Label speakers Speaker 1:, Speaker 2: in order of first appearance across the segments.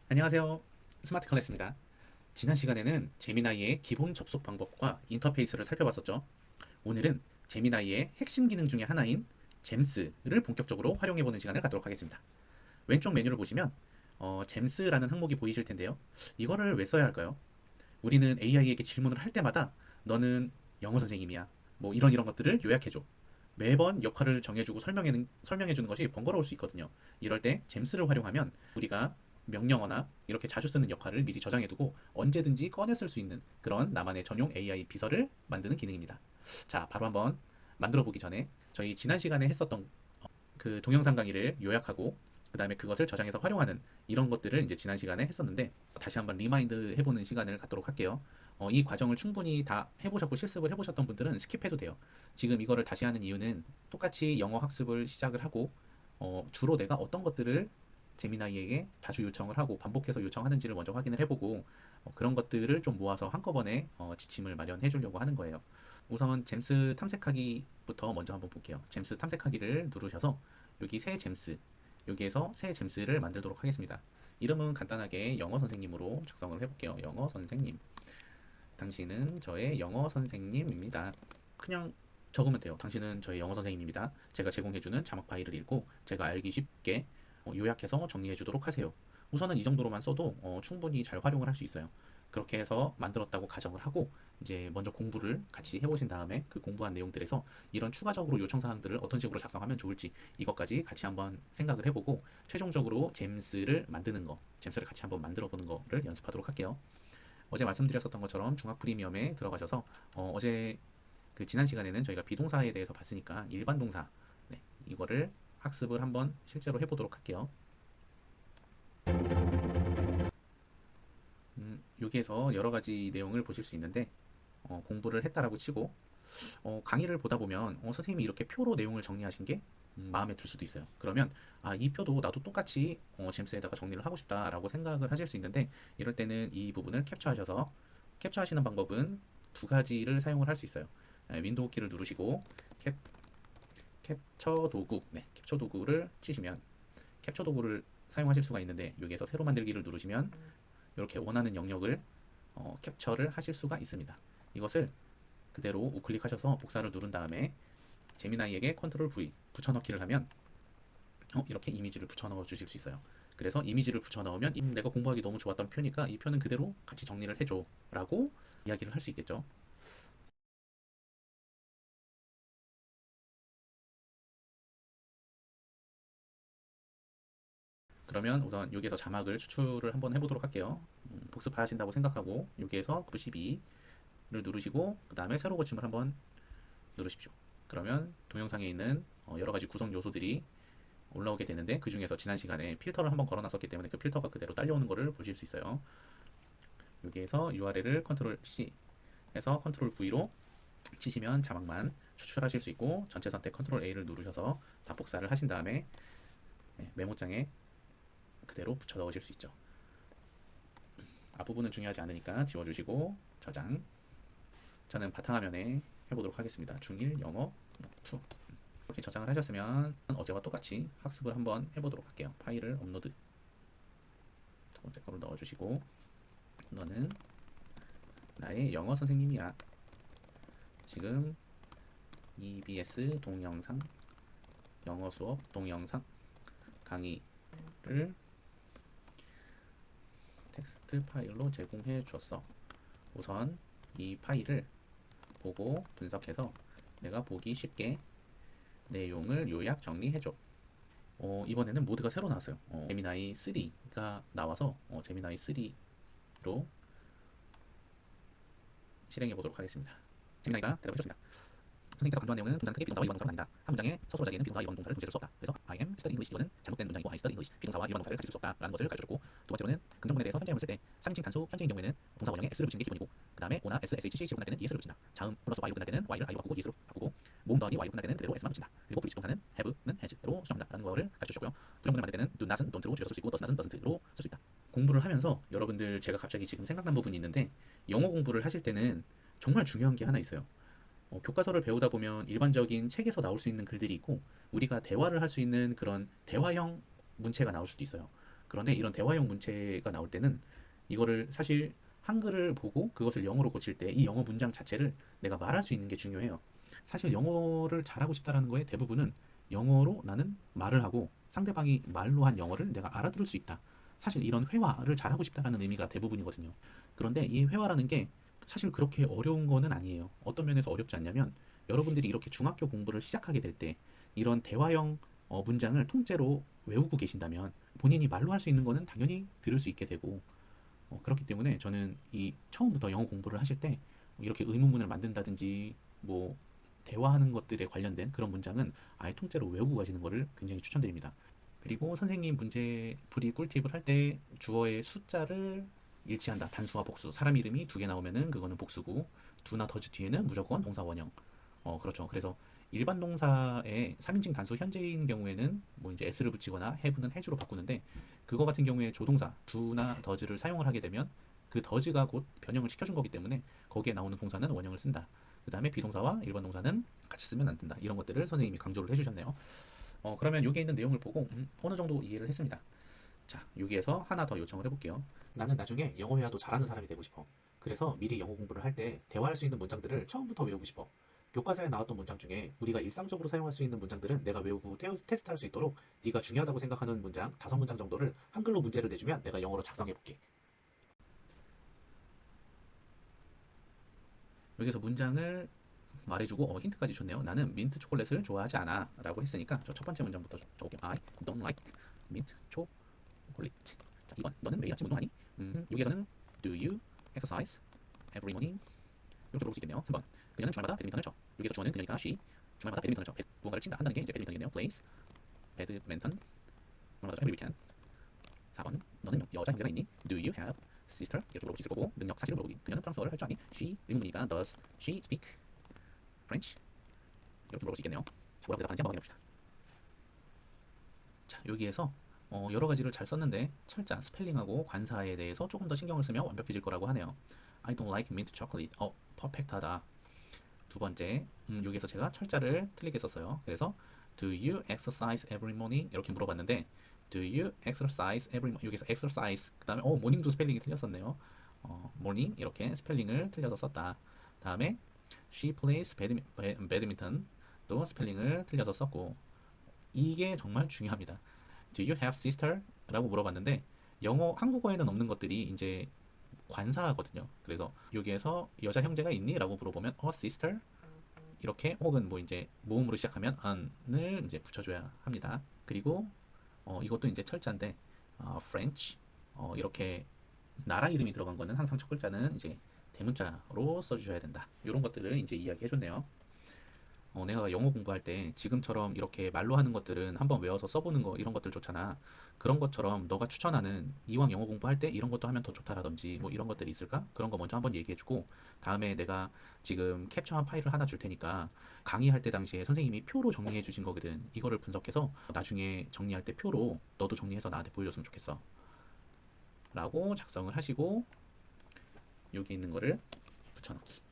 Speaker 1: 안녕하세요. 스마트 클래스입니다. 지난 시간에는 제미나이의 기본 접속 방법과 인터페이스를 살펴봤었죠. 오늘은 제미나이의 핵심 기능 중에 하나인 잼스를 본격적으로 활용해보는 시간을 갖도록 하겠습니다. 왼쪽 메뉴를 보시면 잼스라는 항목이 보이실 텐데요. 이거를 왜 써야 할까요? 우리는 AI에게 질문을 할 때마다 너는 영어 선생님이야. 뭐 이런 것들을 요약해줘. 매번 역할을 정해주고 설명해주는 것이 번거로울 수 있거든요. 이럴 때 잼스를 활용하면 우리가 명령어나 이렇게 자주 쓰는 역할을 미리 저장해두고 언제든지 꺼내 쓸 수 있는 그런 나만의 전용 AI 비서를 만드는 기능입니다. 자, 바로 한번 만들어 보기 전에 저희 지난 시간에 했었던 그 동영상 강의를 요약하고 그 다음에 그것을 저장해서 활용하는 이런 것들을 이제 지난 시간에 했었는데 다시 한번 리마인드 해보는 시간을 갖도록 할게요. 이 과정을 충분히 다 해보셨고 실습을 해보셨던 분들은 스킵해도 돼요. 지금 이거를 다시 하는 이유는 똑같이 영어 학습을 시작을 하고 주로 내가 어떤 것들을 제미나이에게 자주 요청을 하고 반복해서 요청하는지를 먼저 확인을 해보고 그런 것들을 좀 모아서 한꺼번에 지침을 마련해 주려고 하는 거예요. 우선 잼스 탐색하기부터 먼저 한번 볼게요. 잼스 탐색하기를 누르셔서 여기 새 잼스, 여기에서 새 잼스를 만들도록 하겠습니다. 이름은 간단하게 영어 선생님으로 작성을 해볼게요. 영어 선생님. 당신은 저의 영어 선생님입니다. 그냥 적으면 돼요. 당신은 저의 영어 선생님입니다. 제가 제공해주는 자막 파일을 읽고 제가 알기 쉽게 요약해서 정리해 주도록 하세요. 우선은 이 정도로만 써도 충분히 잘 활용을 할 수 있어요. 그렇게 해서 만들었다고 가정을 하고 이제 먼저 공부를 같이 해보신 다음에 그 공부한 내용들에서 이런 추가적으로 요청 사항들을 어떤 식으로 작성하면 좋을지 이것까지 같이 한번 생각을 해보고 최종적으로 잼스를 만드는 거, 잼스를 같이 한번 만들어 보는 거를 연습하도록 할게요. 어제 말씀드렸었던 것처럼 중학 프리미엄에 들어가셔서 어제 그 지난 시간에는 저희가 비동사에 대해서 봤으니까 일반 동사 네, 이거를 학습을 한번 실제로 해보도록 할게요. 여기에서 여러 가지 내용을 보실 수 있는데 공부를 했다라고 치고 강의를 보다 보면 선생님이 이렇게 표로 내용을 정리하신 게 마음에 들 수도 있어요. 그러면 이 표도 나도 똑같이 잼스에다가 정리를 하고 싶다라고 생각을 하실 수 있는데 이럴 때는 이 부분을 캡처하셔서 캡처하시는 방법은 두 가지를 사용을 할 수 있어요. 윈도우 키를 누르시고 캡처 도구, 네, 캡처 도구를 치시면 캡처 도구를 사용하실 수가 있는데 여기에서 새로 만들기를 누르시면 이렇게 원하는 영역을 캡처를 하실 수가 있습니다. 이것을 그대로 우클릭하셔서 복사를 누른 다음에 제미나이에게 컨트롤 V 붙여넣기를 하면 이렇게 이미지를 붙여넣어 주실 수 있어요. 그래서 이미지를 붙여넣으면 내가 공부하기 너무 좋았던 표니까 이 표는 그대로 같이 정리를 해줘 라고 이야기를 할 수 있겠죠. 그러면 우선 여기에서 자막을 추출을 한번 해보도록 할게요. 복습하신다고 생각하고 여기에서 92를 누르시고 그 다음에 새로 고침을 한번 누르십시오. 그러면 동영상에 있는 여러 가지 구성 요소들이 올라오게 되는데 그 중에서 지난 시간에 필터를 한번 걸어놨었기 때문에 그 필터가 그대로 딸려오는 것을 보실 수 있어요. 여기에서 URL을 컨트롤 C 해서 컨트롤 V로 치시면 자막만 추출하실 수 있고 전체 선택 컨트롤 A를 누르셔서 다 복사를 하신 다음에 메모장에 그대로 붙여 넣으실 수 있죠. 앞부분은 중요하지 않으니까 지워주시고 저장. 저는 바탕화면에 해보도록 하겠습니다. 중1 영어 2. 이렇게 저장을 하셨으면 어제와 똑같이 학습을 한번 해보도록 할게요. 파일을 업로드 첫 번째 거를 넣어주시고 너는 나의 영어 선생님이야. 지금 EBS 동영상 영어 수업 동영상 강의를 텍스트 파일로 제공해 줬어. 우선 이 파일을 보고 분석해서 내가 보기 쉽게 내용을 요약 정리해줘. 이번에는 모드가 새로 나왔어요. 제미나이 3가 나와서 제미나이 3로 실행해 보도록 하겠습니다. 제미나이가 대답해 줬습니다. 선생님께서 강조한 내용은 동사는 크게 비동사와 일반 동사는 아니다. 한 문장에 서술어 자기에는 비동사와 일반 동사를 동시에 쓸 수 없다. 그래서 I am studying English 이거는 잘못된 문장이고 I study English 비동사와 일반 동사를 같이 쓸 수 없다라는 것을 가르쳐줬고 두 번째로는 긍정문에 대해서 현재형을 쓸 때 3인칭 단수 현재인 경우에는 동사 원형에 s를 붙이는 게 기본이고 그 다음에 o나 s, sh, ch로 끝날 때는 es를 붙인다. 자음 플러스 y로 끝날 때는 y를 i로 바꾸고 es로 바꾸고 모음 더하기 y로 끝날 때는 그대로 s만 붙인다. 그리고 불규칙 동사는 have는 has로 수정한다라는 거를 가르쳐줬고요. 부정문을 만들 때는 do not은 don't로 줄여서 쓸 수 있고 does not은 doesn't로 쓸 수 있다. 공부를 하면서 여러분들 제가 갑자기 지금 생각난 부분이 있는데 영어 공부를 하실 때는 정말 중요한 게 하나 있어요. 교과서를 배우다 보면 일반적인 책에서 나올 수 있는 글들이 있고 우리가 대화를 할 수 있는 그런 대화형 문체가 나올 수도 있어요. 그런데 이런 대화형 문체가 나올 때는 이거를 사실 한글을 보고 그것을 영어로 고칠 때 이 영어 문장 자체를 내가 말할 수 있는 게 중요해요. 사실 영어를 잘하고 싶다라는 거에 대부분은 영어로 나는 말을 하고 상대방이 말로 한 영어를 내가 알아들을 수 있다. 사실 이런 회화를 잘하고 싶다라는 의미가 대부분이거든요. 그런데 이 회화라는 게 사실 그렇게 어려운 거는 아니에요. 어떤 면에서 어렵지 않냐면 여러분들이 이렇게 중학교 공부를 시작하게 될 때 이런 대화형 문장을 통째로 외우고 계신다면 본인이 말로 할 수 있는 거는 당연히 들을 수 있게 되고 그렇기 때문에 저는 이 처음부터 영어 공부를 하실 때 이렇게 의문문을 만든다든지 뭐 대화하는 것들에 관련된 그런 문장은 아예 통째로 외우고 가시는 것을 굉장히 추천드립니다. 그리고 선생님 문제 풀이 꿀팁을 할 때 주어의 숫자를 일치한다. 단수와 복수. 사람 이름이 두 개 나오면은 그거는 복수고 두나 더즈 뒤에는 무조건 동사 원형. 그렇죠. 그래서 일반 동사의 3인칭 단수 현재인 경우에는 뭐 이제 s를 붙이거나 have는 has로 바꾸는데 그거 같은 경우에 조동사 do나 does를 사용을 하게 되면 그 does가 곧 변형을 시켜준 거기 때문에 거기에 나오는 동사는 원형을 쓴다. 그 다음에 비동사와 일반 동사는 같이 쓰면 안 된다. 이런 것들을 선생님이 강조를 해주셨네요. 그러면 여기에 있는 내용을 보고 어느 정도 이해를 했습니다. 자, 여기에서 하나 더 요청을 해볼게요. 나는 나중에 영어 회화도 잘하는 사람이 되고 싶어. 그래서 미리 영어 공부를 할 때 대화할 수 있는 문장들을 처음부터 외우고 싶어. 교과서에 나왔던 문장 중에 우리가 일상적으로 사용할 수 있는 문장들은 내가 외우고 테스트할 수 있도록 네가 중요하다고 생각하는 문장 5문장 정도를 한글로 문제를 내주면 내가 영어로 작성해볼게. 여기서 문장을 말해주고 힌트까지 줬네요. 나는 민트 초콜릿을 좋아하지 않아 라고 했으니까 저 첫 번째 문장부터 적을게요. I don't like mint chocolate. 자, 2번 너는 매일 아침 운동하니? 여기에서는 do you exercise every morning? 이렇게 물어볼 수 있겠네요. 3번 그녀는 주말마다 배드민턴을 쳐. 여기서 주어는 그녀니까 she 주말마다 배드민턴을 쳐. 무언가를 친다 한다는 게 이제 배드민턴이겠네요. plays 배드민턴 주말마다 every weekend. 4번 너는 여자 형제가 있니? Do you have sister? 이렇게 물어볼 수 있을 거고 능력 사실을 물어보기. 그녀는 프랑스어를 할 줄 아니? She 의문문이니까 does she speak French? 이렇게 물어볼 수 있겠네요. 자, 뭐라고 대답하는지 한번 확인해 봅시다. 자, 여기에서 여러 가지를 잘 썼는데 철자, 스펠링하고 관사에 대해서 조금 더 신경을 쓰면 완벽해질 거라고 하네요. I don't like mint chocolate. 퍼펙트하다. 두 번째, 여기에서 제가 철자를 틀리게 썼어요. 그래서 Do you exercise every morning? 이렇게 물어봤는데 Do you exercise every morning? 여기서 exercise 그 다음에 morning도 스펠링이 틀렸었네요. morning 이렇게 스펠링을 틀려서 썼다. 다음에 she plays badminton 또 스펠링을 틀려서 썼고 이게 정말 중요합니다. Do you have sister? 라고 물어봤는데 한국어에는 없는 것들이 이제 관사거든요. 그래서 여기에서 여자 형제가 있니? 라고 물어보면 sister 이렇게 혹은 뭐 이제 모음으로 시작하면 on을 이제 붙여줘야 합니다. 그리고 이것도 이제 철자인데 French 이렇게 나라 이름이 들어간 거는 항상 첫 글자는 이제 대문자로 써주셔야 된다. 이런 것들을 이제 이야기해줬네요. 내가 영어 공부할 때 지금처럼 이렇게 말로 하는 것들은 한번 외워서 써보는 거 이런 것들 좋잖아. 그런 것처럼 너가 추천하는 이왕 영어 공부할 때 이런 것도 하면 더 좋다라든지 뭐 이런 것들이 있을까? 그런 거 먼저 한번 얘기해주고 다음에 내가 지금 캡처한 파일을 하나 줄 테니까 강의할 때 당시에 선생님이 표로 정리해 주신 거거든. 이거를 분석해서 나중에 정리할 때 표로 너도 정리해서 나한테 보여줬으면 좋겠어. 라고 작성을 하시고 여기 있는 거를 붙여넣기.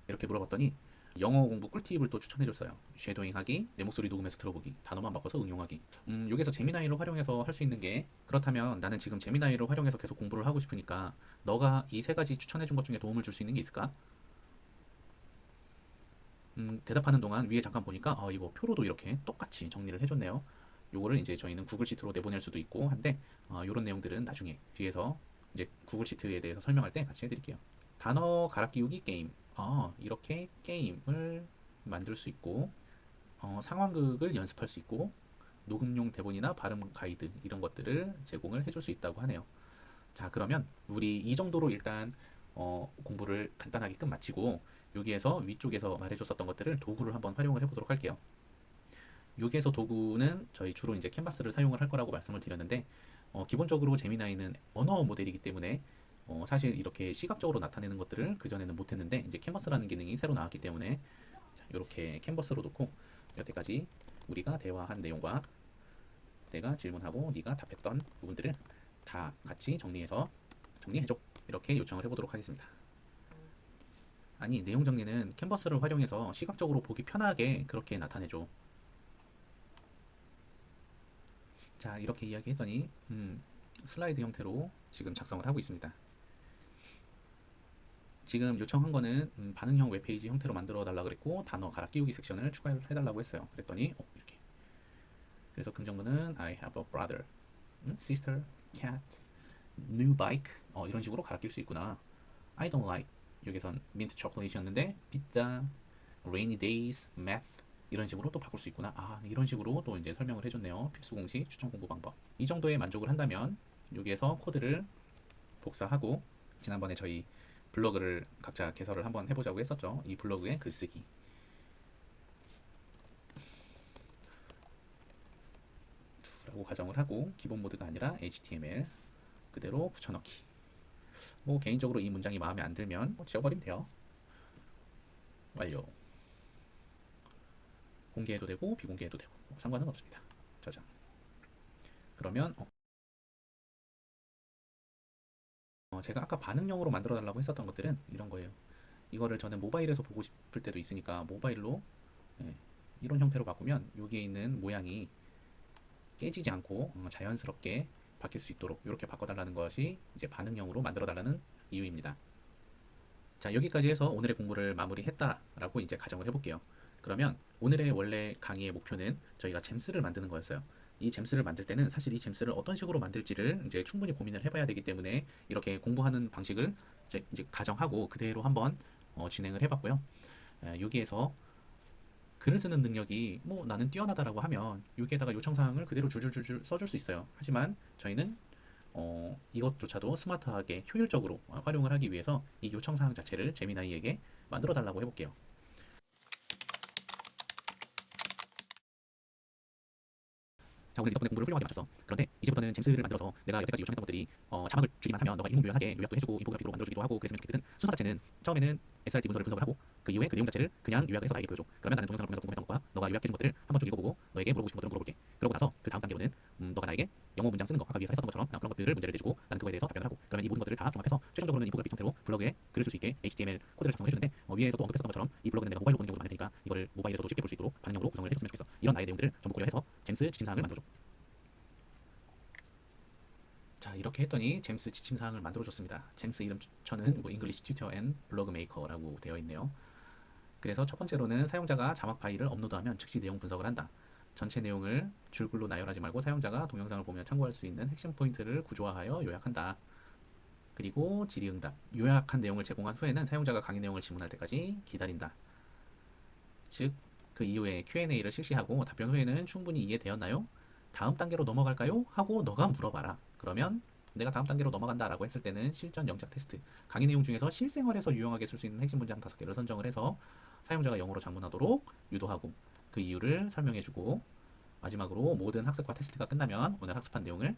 Speaker 1: 이렇게 물어봤더니 영어 공부 꿀팁을 또 추천해줬어요. 쉐도잉 하기, 내 목소리 녹음해서 들어보기, 단어만 바꿔서 응용하기. 여기서 제미나이를 활용해서 할 수 있는 게 그렇다면 나는 지금 제미나이를 활용해서 계속 공부를 하고 싶으니까 너가 이 세 가지 추천해준 것 중에 도움을 줄 수 있는 게 있을까? 대답하는 동안 위에 잠깐 보니까 이거 표로도 이렇게 똑같이 정리를 해줬네요. 요거를 이제 저희는 구글 시트로 내보낼 수도 있고 한데 요런 내용들은 나중에 뒤에서 이제 구글 시트에 대해서 설명할 때 같이 해드릴게요. 단어 갈아 끼우기 게임. 이렇게 게임을 만들 수 있고 상황극을 연습할 수 있고 녹음용 대본이나 발음 가이드 이런 것들을 제공을 해줄 수 있다고 하네요. 자, 그러면 우리 이 정도로 일단 공부를 간단하게 끝 마치고 여기에서 위쪽에서 말해줬었던 것들을 도구를 한번 활용을 해보도록 할게요. 여기에서 도구는 저희 주로 이제 캔버스를 사용을 할 거라고 말씀을 드렸는데 기본적으로 제미나이는 언어 모델이기 때문에 사실 이렇게 시각적으로 나타내는 것들을 그전에는 못했는데 이제 캔버스라는 기능이 새로 나왔기 때문에 자, 이렇게 캔버스로 놓고 여태까지 우리가 대화한 내용과 내가 질문하고 네가 답했던 부분들을 다 같이 정리해서 정리해줘 이렇게 요청을 해보도록 하겠습니다. 아니 내용 정리는 캔버스를 활용해서 시각적으로 보기 편하게 그렇게 나타내줘. 자, 이렇게 이야기했더니 슬라이드 형태로 지금 작성을 하고 있습니다. 지금 요청한 거는 반응형 웹페이지 형태로 만들어 달라 그랬고 단어 갈아 끼우기 섹션을 추가해달라고 했어요. 그랬더니 이렇게. 그래서 긍정문은 I have a brother, sister, cat, new bike 이런 식으로 갈아 끼울 수 있구나. I don't like 여기선 민트 초콜릿이었는데 피자, rainy days, math 이런 식으로 또 바꿀 수 있구나. 아, 이런 식으로 또 이제 설명을 해줬네요. 필수 공식, 추천 공부 방법. 이 정도에 만족을 한다면 여기에서 코드를 복사하고 지난번에 저희 블로그를 각자 개설을 한번 해보자고 했었죠. 이 블로그의 글쓰기 라고 가정을 하고 기본 모드가 아니라 HTML 그대로 붙여넣기. 뭐 개인적으로 이 문장이 마음에 안 들면 지워버리면 돼요. 완료. 공개해도 되고 비공개해도 되고 상관은 없습니다. 저장. 그러면 제가 아까 반응형으로 만들어 달라고 했었던 것들은 이런 거예요. 이거를 저는 모바일에서 보고 싶을 때도 있으니까 모바일로 예, 이런 형태로 바꾸면 여기에 있는 모양이 깨지지 않고 자연스럽게 바뀔 수 있도록 이렇게 바꿔달라는 것이 이제 반응형으로 만들어 달라는 이유입니다. 자, 여기까지 해서 오늘의 공부를 마무리했다라고 이제 가정을 해볼게요. 그러면 오늘의 원래 강의의 목표는 저희가 잼스를 만드는 거였어요. 이 잼스를 만들 때는 사실 이 잼스를 어떤 식으로 만들지를 이제 충분히 고민을 해봐야 되기 때문에 이렇게 공부하는 방식을 이제 가정하고 그대로 한번 진행을 해봤고요. 여기에서 글을 쓰는 능력이 뭐 나는 뛰어나다라고 하면 여기에다가 요청사항을 그대로 줄줄줄줄 써줄 수 있어요. 하지만 저희는 이것조차도 스마트하게 효율적으로 활용을 하기 위해서 이 요청사항 자체를 제미나이에게 만들어 달라고 해볼게요. 자, 오늘 덕분에 공부를 훌륭하게 마쳤어. 그런데 이제부터는 잼스를 만들어서 내가 여태까지 요청했던 것들이 자막을 주기만 하면 너가 일목요연하게 요약도 해주고 인포그래픽으로 만들어주기도 하고 그랬으면 좋겠거든. 순서 자체는 처음에는 SRT 문서를 분석을 하고 그 이후에 그 내용 자체를 그냥 요약을 해서 나에게 보여줘. 그러면 나는 동영상을 보면서 궁금했던 것과 너가 요약해준 것들을 한번 쭉 읽어보고 너에게 물어보고 싶은 것들을 물어볼게. 그러고 나서 그 다음 단계로는 너가 나에게 영어 문장 쓰는 거 아까 위에서 했었던 것처럼 그런 것들을 문제를 내주고 나는 그거에 대해서 답변을 하고 그러면 이 모든 것들을 다 종합해서 최종적으로는 인포그래픽 형태로 블로그에 글을 쓸 수 있게 HTML 코드를 작성해주는데 위에서도 언급했었던 것처럼 이 블로그는 내가 모바일로 보는 경우도 많을 테니까 이거를 모바일에서도 쉽게 볼 수 있도록 반영으로 구성을 해줬으면 좋겠어. 이런 나의 내용들을 전부 고려해서 잼스 지침사항을 만들어줘. 자, 이렇게 했더니 잼스 지침사항을 만들어줬습니다. 잼스 이름 추천은 뭐 English Tutor and Blog Maker라고 되어 있네요. 그래서 첫 번째로는 사용자가 자막 파일을 업로드하면 즉시 내용 분석을 한다. 전체 내용을 줄글로 나열하지 말고 사용자가 동영상을 보며 참고할 수 있는 핵심 포인트를 구조화하여 요약한다. 그리고 질의응답. 요약한 내용을 제공한 후에는 사용자가 강의 내용을 질문할 때까지 기다린다. 즉, 그 이후에 Q&A를 실시하고 답변 후에는 충분히 이해되었나요? 다음 단계로 넘어갈까요? 하고 너가 물어봐라. 그러면 내가 다음 단계로 넘어간다라고 했을 때는 실전 영작 테스트. 강의 내용 중에서 실생활에서 유용하게 쓸 수 있는 핵심 문장 5개를 선정을 해서 사용자가 영어로 장문하도록 유도하고 그 이유를 설명해주고 마지막으로 모든 학습과 테스트가 끝나면 오늘 학습한 내용을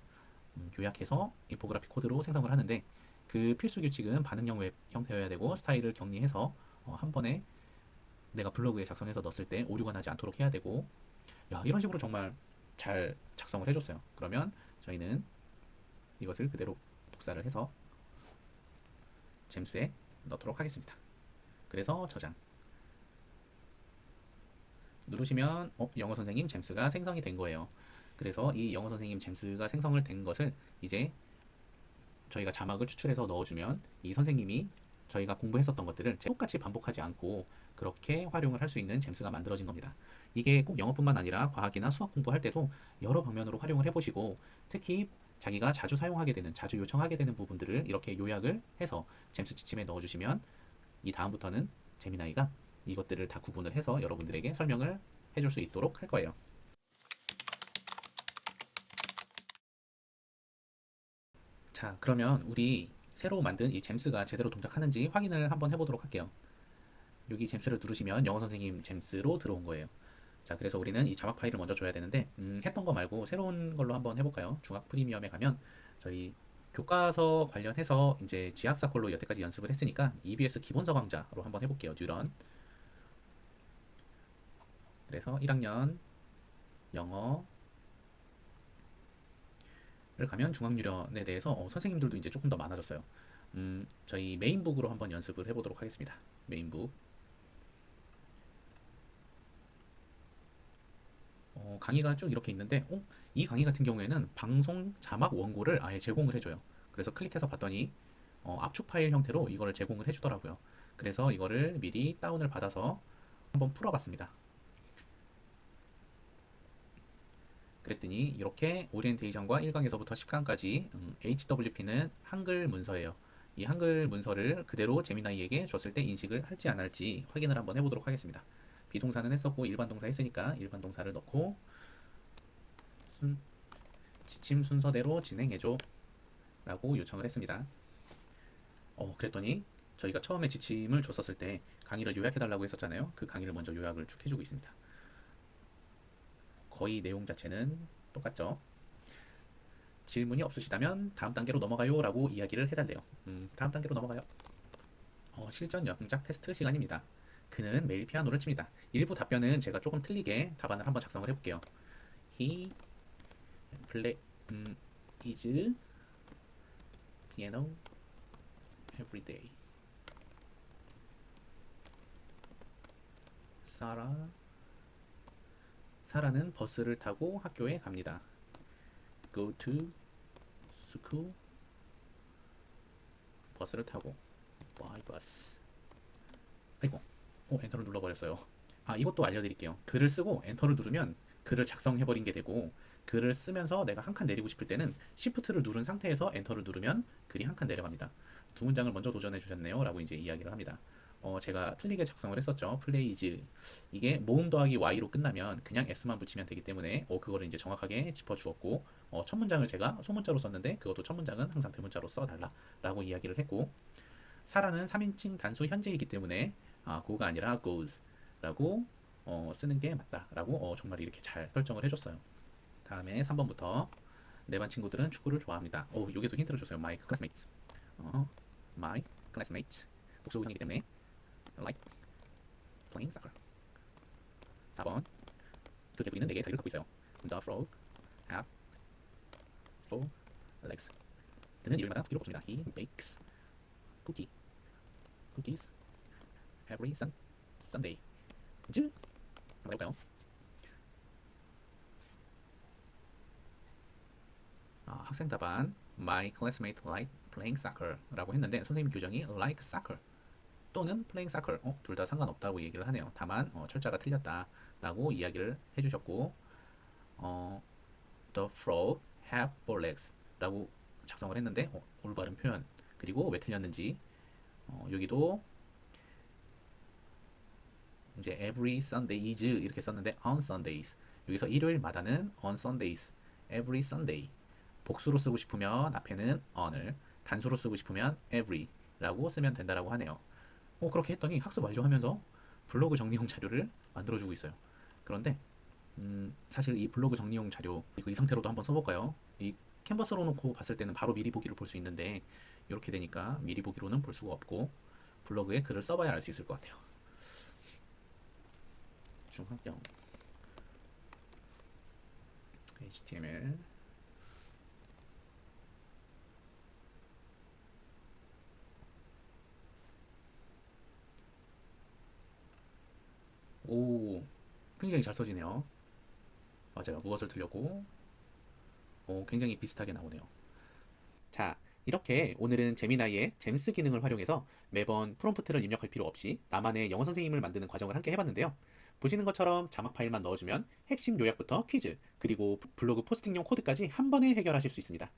Speaker 1: 요약해서 인포그래픽 코드로 생성을 하는데 그 필수 규칙은 반응형 웹 형태여야 되고 스타일을 격리해서 한 번에 내가 블로그에 작성해서 넣었을 때 오류가 나지 않도록 해야 되고 야, 이런 식으로 정말 잘 작성을 해줬어요. 그러면 저희는 이것을 그대로 복사를 해서 잼스에 넣도록 하겠습니다. 그래서 저장 누르시면 영어 선생님 잼스가 생성이 된 거예요. 그래서 이 영어 선생님 잼스가 생성을 된 것을 이제 저희가 자막을 추출해서 넣어주면 이 선생님이 저희가 공부했었던 것들을 똑같이 반복하지 않고 그렇게 활용을 할 수 있는 잼스가 만들어진 겁니다. 이게 꼭 영어뿐만 아니라 과학이나 수학 공부할 때도 여러 방면으로 활용을 해보시고 특히 자기가 자주 사용하게 되는, 자주 요청하게 되는 부분들을 이렇게 요약을 해서 잼스 지침에 넣어주시면 이 다음부터는 제미나이가 이것들을 다 구분을 해서 여러분들에게 설명을 해줄 수 있도록 할 거예요. 자, 그러면 우리 새로 만든 이 잼스가 제대로 동작하는지 확인을 한번 해보도록 할게요. 여기 잼스를 누르시면 영어 선생님 잼스로 들어온 거예요. 자, 그래서 우리는 이 자막 파일을 먼저 줘야 되는데 했던 거 말고 새로운 걸로 한번 해볼까요? 중학 프리미엄에 가면 저희 교과서 관련해서 이제 지학사 걸로 여태까지 연습을 했으니까 EBS 기본서 강좌로 한번 해볼게요. 뉴런. 그래서 1학년 영어를 가면 중학유련에 대해서 선생님들도 이제 조금 더 많아졌어요. 저희 메인북으로 한번 연습을 해보도록 하겠습니다. 메인북. 강의가 쭉 이렇게 있는데 이 강의 같은 경우에는 방송 자막 원고를 아예 제공을 해줘요. 그래서 클릭해서 봤더니 압축 파일 형태로 이거를 제공을 해주더라고요. 그래서 이거를 미리 다운을 받아서 한번 풀어봤습니다. 그랬더니 이렇게 오리엔테이션과 1강에서부터 10강까지 HWP는 한글 문서예요. 이 한글 문서를 그대로 제미나이에게 줬을 때 인식을 할지 안 할지 확인을 한번 해보도록 하겠습니다. 비동사는 했었고 일반 동사 했으니까 일반 동사를 넣고 지침 순서대로 진행해줘 라고 요청을 했습니다. 그랬더니 저희가 처음에 지침을 줬었을 때 강의를 요약해달라고 했었잖아요. 그 강의를 먼저 요약을 쭉 해주고 있습니다. 거의 내용 자체는 똑같죠. 질문이 없으시다면 다음 단계로 넘어가요 라고 이야기를 해달래요. 다음 단계로 넘어가요. 실전 영작 테스트 시간입니다. 그는 매일 피아노를 칩니다. 일부 답변은 제가 조금 틀리게 답안을 한번 작성을 해볼게요. He play is piano every day. 사라는 버스를 타고 학교에 갑니다. Go to school. 버스를 타고 by bus. 아이고, 엔터를 눌러버렸어요. 이것도 알려드릴게요. 글을 쓰고 엔터를 누르면 글을 작성해버린 게 되고, 글을 쓰면서 내가 한 칸 내리고 싶을 때는 Shift를 누른 상태에서 엔터를 누르면 글이 한 칸 내려갑니다. 두 문장을 먼저 도전해 주셨네요 라고 이제 이야기를 합니다. 제가 틀리게 작성을 했었죠. plays. 이게 모음 더하기 y로 끝나면 그냥 s만 붙이면 되기 때문에 그거를 이제 정확하게 짚어주었고, 첫 문장을 제가 소문자로 썼는데 그것도 첫 문장은 항상 대문자로 써달라 라고 이야기를 했고, 사라는 3인칭 단수 현재이기 때문에 go가 아니라 goes 라고 쓰는 게 맞다 라고 정말 이렇게 잘 설정을 해줬어요. 다음에 3번부터 내 반 친구들은 축구를 좋아합니다. 여기도 힌트를 줬어요. My classmates. My classmates. 복수형이기 때문에 like playing soccer. 4번 교태부리는 4개의 다리를 갖고 있어요. The frog have 4 legs. 그는 일요일마다 쿠키를 볶습니다. He bakes cookies every Sunday. 한번 해볼까요? 학생 답안 My classmate like playing soccer 라고 했는데 선생님 교정이 like soccer 또는 playing soccer 둘 다 상관없다고 얘기를 하네요. 다만 철자가 틀렸다 라고 이야기를 해주셨고, The frog have 4 legs 라고 작성을 했는데 올바른 표현, 그리고 왜 틀렸는지 여기도 이제 every Sunday is 이렇게 썼는데 on Sundays, 여기서 일요일마다는 on Sundays, every Sunday. 복수로 쓰고 싶으면 앞에는 on을, 단수로 쓰고 싶으면 every라고 쓰면 된다라고 하네요. 그렇게 했더니 학습 완료하면서 블로그 정리용 자료를 만들어주고 있어요. 그런데 사실 이 블로그 정리용 자료 이 상태로도 한번 써볼까요? 이 캔버스로 놓고 봤을 때는 바로 미리 보기를 볼 수 있는데 이렇게 되니까 미리 보기로는 볼 수가 없고 블로그에 글을 써봐야 알 수 있을 것 같아요. 중학경 HTML 굉장히 잘 써지네요. 맞아요. 무엇을 틀렸고 굉장히 비슷하게 나오네요. 자, 이렇게 오늘은 제미나이의 잼스 기능을 활용해서 매번 프롬프트를 입력할 필요 없이 나만의 영어 선생님을 만드는 과정을 함께 해봤는데요. 보시는 것처럼 자막 파일만 넣어주면 핵심 요약부터 퀴즈, 그리고 블로그 포스팅용 코드까지 한 번에 해결하실 수 있습니다.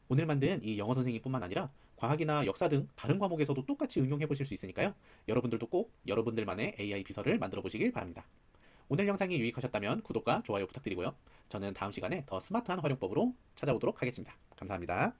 Speaker 1: 오늘 만든 이 영어 선생님뿐만 아니라 과학이나 역사 등 다른 과목에서도 똑같이 응용해 보실 수 있으니까요. 여러분들도 꼭 여러분들만의 AI 비서를 만들어 보시길 바랍니다. 오늘 영상이 유익하셨다면 구독과 좋아요 부탁드리고요. 저는 다음 시간에 더 스마트한 활용법으로 찾아오도록 하겠습니다. 감사합니다.